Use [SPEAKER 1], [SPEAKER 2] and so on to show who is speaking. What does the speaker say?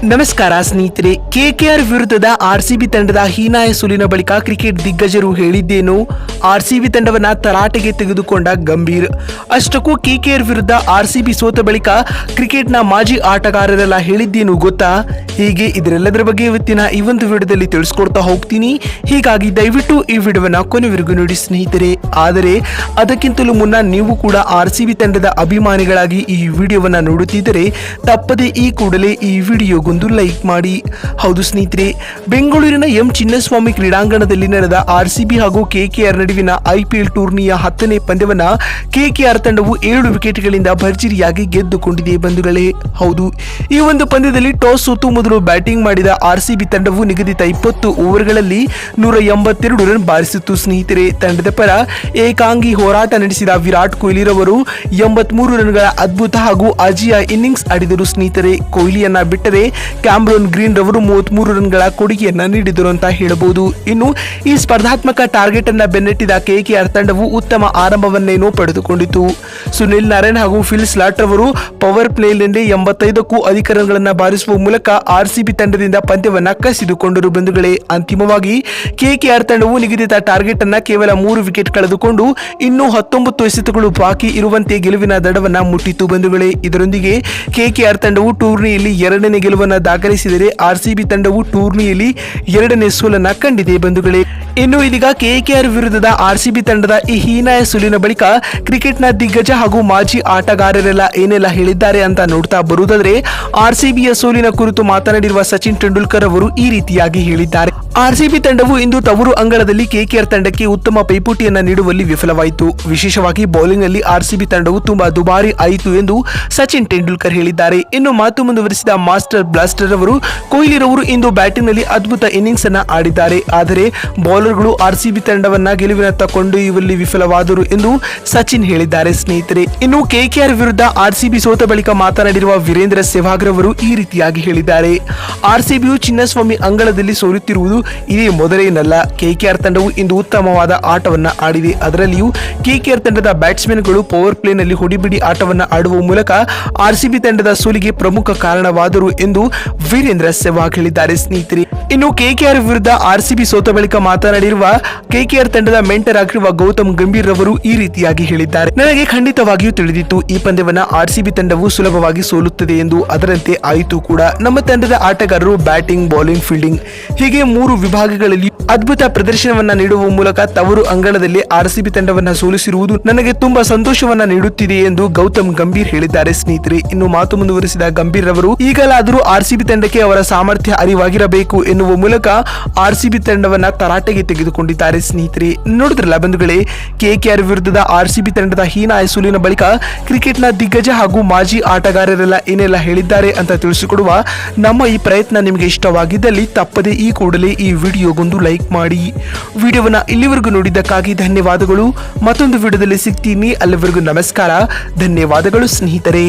[SPEAKER 1] ನಮಸ್ಕಾರ ಸ್ನೇಹಿತರೆ. ಕೆಕೆಆರ್ ವಿರುದ್ಧದ ಆರ್ಸಿಬಿ ತಂಡದ ಹೀನಾಯ ಸೋಲಿನ ಬಳಿಕ ಕ್ರಿಕೆಟ್ ದಿಗ್ಗಜರು ಹೇಳಿದ್ದೇನು? ಆರ್ಸಿಬಿ ತಂಡವನ್ನ ತರಾಟೆಗೆ ತೆಗೆದುಕೊಂಡ ಗಂಭೀರ್. ಅಷ್ಟಕ್ಕೂ ಕೆಕೆಆರ್ ವಿರುದ್ಧ ಆರ್ಸಿಬಿ ಸೋತ ಬಳಿಕ ಕ್ರಿಕೆಟ್ನ ಮಾಜಿ ಆಟಗಾರರೆಲ್ಲ ಹೇಳಿದ್ದೇನು ಗೊತ್ತಾ? ಹೀಗೆ ಇದರೆಲ್ಲದರ ಬಗ್ಗೆ ಇವತ್ತಿನ ಈ ಒಂದು ವಿಡಿಯೋದಲ್ಲಿ ತಿಳಿಸ್ಕೊಡ್ತಾ ಹೋಗ್ತೀನಿ. ಹೀಗಾಗಿ ದಯವಿಟ್ಟು ಈ ವಿಡಿಯೋವನ್ನ ಕೊನೆವರೆಗೂ ನೋಡಿ ಸ್ನೇಹಿತರೆ. ಆದರೆ ಅದಕ್ಕಿಂತಲೂ ಮುನ್ನ ನೀವು ಕೂಡ ಆರ್ಸಿಬಿ ತಂಡದ ಅಭಿಮಾನಿಗಳಾಗಿ ಈ ವಿಡಿಯೋವನ್ನ ನೋಡುತ್ತಿದ್ದರೆ ತಪ್ಪದೆ ಈ ಕೂಡಲೇ ಈ ವಿಡಿಯೋಗೊಂದು ಲೈಕ್ ಮಾಡಿ. ಹೌದು ಸ್ನೇಹಿತರೆ, ಬೆಂಗಳೂರಿನ ಎಂ ಚಿನ್ನಸ್ವಾಮಿ ಕ್ರೀಡಾಂಗಣದಲ್ಲಿ ನಡೆದ ಆರ್ಸಿಬಿ ಹಾಗೂ ಕೆಕೆಆರ್ ನಡುವಿನ ಐಪಿಎಲ್ ಟೂರ್ನಿಯ 10ನೇ ಪಂದ್ಯವನ್ನ ಕೆಕೆಆರ್ ತಂಡವು 7 ವಿಕೆಟ್ಗಳಿಂದ ಭರ್ಜರಿಯಾಗಿ ಗೆದ್ದುಕೊಂಡಿದೆ ಬಂಧುಗಳೇ. ಹೌದು, ಈ ಒಂದು ಪಂದ್ಯದಲ್ಲಿ ಟಾಸ್ ಸೋತು ಮೊದಲು ಬ್ಯಾಟಿಂಗ್ ಮಾಡಿದ ಆರ್ಸಿಬಿ ತಂಡವು ನಿಗದಿತ 20 ಓವರ್ಗಳಲ್ಲಿ 182 ರನ್ ಬಾರಿಸಿತ್ತು ಸ್ನೇಹಿತರೆ. ತಂಡದ ಪರ ಏಕಾಂಗಿ ಹೋರಾಟ ನಡೆಸಿದ ವಿರಾಟ್ ಕೊಹ್ಲಿ ರವರು 83 ರನ್ಗಳ ಅದ್ಭುತ ಹಾಗೂ ಅಜೇಯ ಇನ್ನಿಂಗ್ಸ್ ಆಡಿದರು ಸ್ನೇಹಿತರೆ. ಕೊಹ್ಲಿಯನ್ನ ಬಿಟ್ಟರೆ ಕ್ಯಾಮ್ರನ್ ಗ್ರೀನ್ ರವರು 33 ರನ್ಗಳ ಕೊಡುಗೆಯನ್ನ ನೀಡಿದರು ಅಂತ ಹೇಳಬಹುದು. ಇನ್ನು ಈ ಸ್ಪರ್ಧಾತ್ಮಕ ಟಾರ್ಗೆಟ್ ಅನ್ನ ಬೆನ್ನಟ್ಟಿದ ಕೆಕೆಆರ್ ತಂಡವು ಉತ್ತಮ ಆರಂಭವನ್ನೇನೋ ಪಡೆದುಕೊಂಡಿತು. ಸುನಿಲ್ ನಾರಾಯಣ್ ಹಾಗೂ ಫಿಲ್ ಸ್ಲಾಟ್ ರವರು ಪವರ್ ಪ್ಲೇನಲ್ಲಿ 85ಕ್ಕೂ ಅಧಿಕ ರನ್ಗಳನ್ನ ಬಾರಿಸುವ ಮೂಲಕ ಆರ್ಸಿಬಿ ತಂಡದಿಂದ ಪಂದ್ಯವನ್ನ ಕಸಿದುಕೊಂಡರು ಬಂಧುಗಳೇ. ಅಂತಿಮವಾಗಿ ಕೆಕೆಆರ್ ತಂಡವು ನಿಗದಿತ ಟಾರ್ಗೆಟ್ ಅನ್ನ ಕೇವಲ 3 ವಿಕೆಟ್ ಕಳೆದುಕೊಂಡು ಇನ್ನೂ 19 ಎಸೆತಗಳು ಬಾಕಿ ಇರುವಂತೆ ಗೆಲುವಿನ ದಡವನ್ನ ಮುಟ್ಟಿತು ಬಂಧುಗಳೇ. ಇದರೊಂದಿಗೆ ಕೆಕೆಆರ್ ತಂಡವು ಟೂರ್ನಿಯಲ್ಲಿ 2ನೇ ಗೆಲುವನ್ನ ದಾಖಲಿಸಿದರೆ ಆರ್ಸಿಬಿ ತಂಡವು ಟೂರ್ನಿಯಲ್ಲಿ 2ನೇ ಸೋಲನ್ನ ಕಂಡಿದೆ ಬಂಧುಗಳೇ. ಇನ್ನು ಇದೀಗ ಕೆಕೆಆರ್ ವಿರುದ್ಧದ ಆರ್ಸಿಬಿ ತಂಡದ ಈ ಹೀನಾಯ ಸೋಲಿನ ಬಳಿಕ ಕ್ರಿಕೆಟ್ನ ದಿಗ್ಗಜ ಹಾಗೂ ಮಾಜಿ ಆಟಗಾರರೆಲ್ಲ ಏನೆಲ್ಲ ಹೇಳಿದ್ದಾರೆ ಅಂತ ನೋಡ್ತಾ ಬರುವುದಾದ್ರೆ, ಆರ್ಸಿಬಿಯ ಸೋಲಿನ ಕುರಿತು ಮಾತನಾಡಿರುವ ಸಚಿನ್ ತೆಂಡೂಲ್ಕರ್ ಅವರು ಈ ರೀತಿಯಾಗಿ ಹೇಳಿದ್ದಾರೆ. ಆರ್ಸಿಬಿ ತಂಡವು ಇಂದು ತವರು ಅಂಗಳದಲ್ಲಿ ಕೆಕೆಆರ್ ತಂಡಕ್ಕೆ ಉತ್ತಮ ಪೈಪೋಟಿಯನ್ನ ನೀಡುವಲ್ಲಿ ವಿಫಲವಾಯಿತು. ವಿಶೇಷವಾಗಿ ಬೌಲಿಂಗ್ ನಲ್ಲಿ ಆರ್ಸಿಬಿ ತಂಡವು ತುಂಬಾ ದುಬಾರಿ ಆಯಿತು ಎಂದು ಸಚಿನ್ ತೆಂಡೂಲ್ಕರ್ ಹೇಳಿದ್ದಾರೆ. ಇನ್ನು ಮಾತು ಮುಂದುವರಿಸಿದ ಮಾಸ್ಟರ್ ಬ್ಲಾಸ್ಟರ್ ಅವರು, ಕೊಹ್ಲಿ ರವರು ಇಂದು ಬ್ಯಾಟಿಂಗ್ ನಲ್ಲಿ ಅದ್ಭುತ ಇನ್ನಿಂಗ್ಸ್ ಅನ್ನ ಆಡಿದ್ದಾರೆ. ಆದರೆ ಬೌಲರ್ಗಳು ಆರ್ಸಿಬಿ ತಂಡವನ್ನ ಗೆಲುವಿನತ್ತ ಕೊಂಡೊಯ್ಯುವಲ್ಲಿ ವಿಫಲವಾದರು ಎಂದು ಸಚಿನ್ ಹೇಳಿದ್ದಾರೆ ಸ್ನೇಹಿತರೆ. ಇನ್ನು ಕೆಕೆಆರ್ ವಿರುದ್ಧ ಆರ್ಸಿಬಿ ಸೋತ ಬಳಿಕ ಮಾತನಾಡಿರುವ ವೀರೇಂದ್ರ ಸೆಹ್ವಾಗ್ ರವರು ಈ ರೀತಿಯಾಗಿ ಹೇಳಿದ್ದಾರೆ. ಆರ್ಸಿಬಿಯು ಚಿನ್ನಸ್ವಾಮಿ ಅಂಗಳದಲ್ಲಿ ಸೋಲುತ್ತಿರುವುದು ಇದೇ ಮೊದಲೇನಲ್ಲ. ಕೆಕೆಆರ್ ತಂಡವು ಇಂದು ಉತ್ತಮವಾದ ಆಟವನ್ನ ಆಡಿದೆ. ಅದರಲ್ಲಿಯೂ ಕೆಕೆಆರ್ ತಂಡದ ಬ್ಯಾಟ್ಸ್ಮನ್ಗಳು ಪವರ್ ಪ್ಲೇನಲ್ಲಿ ಹೊಡಿಬಿಡಿ ಆಟವನ್ನ ಆಡುವ ಮೂಲಕ ಆರ್ಸಿಬಿ ತಂಡದ ಸೋಲಿಗೆ ಪ್ರಮುಖ ಕಾರಣವಾದರು ಎಂದು ವೀರೇಂದ್ರ ಸೆಹ್ವಾಗ್ ಹೇಳಿದ್ದಾರೆ ಸ್ನೇಹಿತರೆ. ಇನ್ನು ಕೆಕೆಆರ್ ವಿರುದ್ಧ ಆರ್ಸಿಬಿ ಸೋತ ಬಳಿಕ ಮಾತನಾಡಿರುವ ಕೆಕೆಆರ್ ತಂಡದ ಮೆಂಟರ್ ಆಗಿರುವ ಗೌತಮ್ ಗಂಭೀರ್ ರವರು ಈ ರೀತಿಯಾಗಿ ಹೇಳಿದ್ದಾರೆ. ನನಗೆ ಖಂಡಿತವಾಗಿಯೂ ತಿಳಿದಿತ್ತು ಈ ಪಂದ್ಯವನ್ನ ಆರ್ಸಿಬಿ ತಂಡವು ಸುಲಭವಾಗಿ ಸೋಲುತ್ತದೆ ಎಂದು. ಅದರಂತೆ ಆಯಿತು ಕೂಡ. ನಮ್ಮ ತಂಡದ ಆಟಗಾರರು ಬ್ಯಾಟಿಂಗ್, ಬೌಲಿಂಗ್, ಫೀಲ್ಡಿಂಗ್ ಹೀಗೆ 3 ವಿಭಾಗಗಳಲ್ಲಿ ಅದ್ಭುತ ಪ್ರದರ್ಶನವನ್ನ ನೀಡುವ ಮೂಲಕ ತವರು ಅಂಗಳದಲ್ಲಿ ಆರ್ಸಿಬಿ ತಂಡವನ್ನ ಸೋಲಿಸಿರುವುದು ನನಗೆ ತುಂಬಾ ಸಂತೋಷವನ್ನ ನೀಡುತ್ತಿದೆ ಎಂದು ಗೌತಮ್ ಗಂಭೀರ್ ಹೇಳಿದ್ದಾರೆ ಸ್ನೇಹಿತರೆ. ಇನ್ನು ಮಾತು ಮುಂದುವರಿಸಿದ ಗಂಭೀರ್ ರವರು, ಈಗಲಾದರೂ ಆರ್ಸಿಬಿ ತಂಡಕ್ಕೆ ಅವರ ಸಾಮರ್ಥ್ಯ ಅರಿವಾಗಿರಬೇಕು ಎನ್ನುವ ಮೂಲಕ ಆರ್ಸಿಬಿ ತಂಡವನ್ನ ತರಾಟೆಗೆ ತೆಗೆದುಕೊಂಡಿದ್ದಾರೆ ಸ್ನೇಹಿತರೆ. ನೋಡಿದ್ರಲ್ಲ ಬಂಧುಗಳೇ, ಕೆಕೆಆರ್ ವಿರುದ್ಧದ ಆರ್ಸಿಬಿ ತಂಡದ ಹೀನಾಯ ಸೋಲಿನ ಬಳಿಕ ಕ್ರಿಕೆಟ್ನ ದಿಗ್ಗಜ ಹಾಗೂ ಮಾಜಿ ಆಟಗಾರರೆಲ್ಲ ಏನೆಲ್ಲ ಹೇಳಿದ್ದಾರೆ ಅಂತ ತಿಳಿಸಿಕೊಡುವ ನಮ್ಮ ಈ ಪ್ರಯತ್ನ ನಿಮಗೆ ಇಷ್ಟವಾಗಿದ್ದಲ್ಲಿ ತಪ್ಪದೆ ಈ ಕೂಡಲೇ ಈ ವಿಡಿಯೋಗೊಂದು ಲೈಕ್ ಮಾಡಿ. ವಿಡಿಯೋವನ್ನ ಇಲ್ಲಿವರೆಗೂ ನೋಡಿದ್ದಕ್ಕಾಗಿ ಧನ್ಯವಾದಗಳು. ಮತ್ತೊಂದು ವಿಡಿಯೋದಲ್ಲಿ ಸಿಗ್ತೀನಿ. ಅಲ್ಲಿವರೆಗೂ ನಮಸ್ಕಾರ, ಧನ್ಯವಾದಗಳು ಸ್ನೇಹಿತರೆ.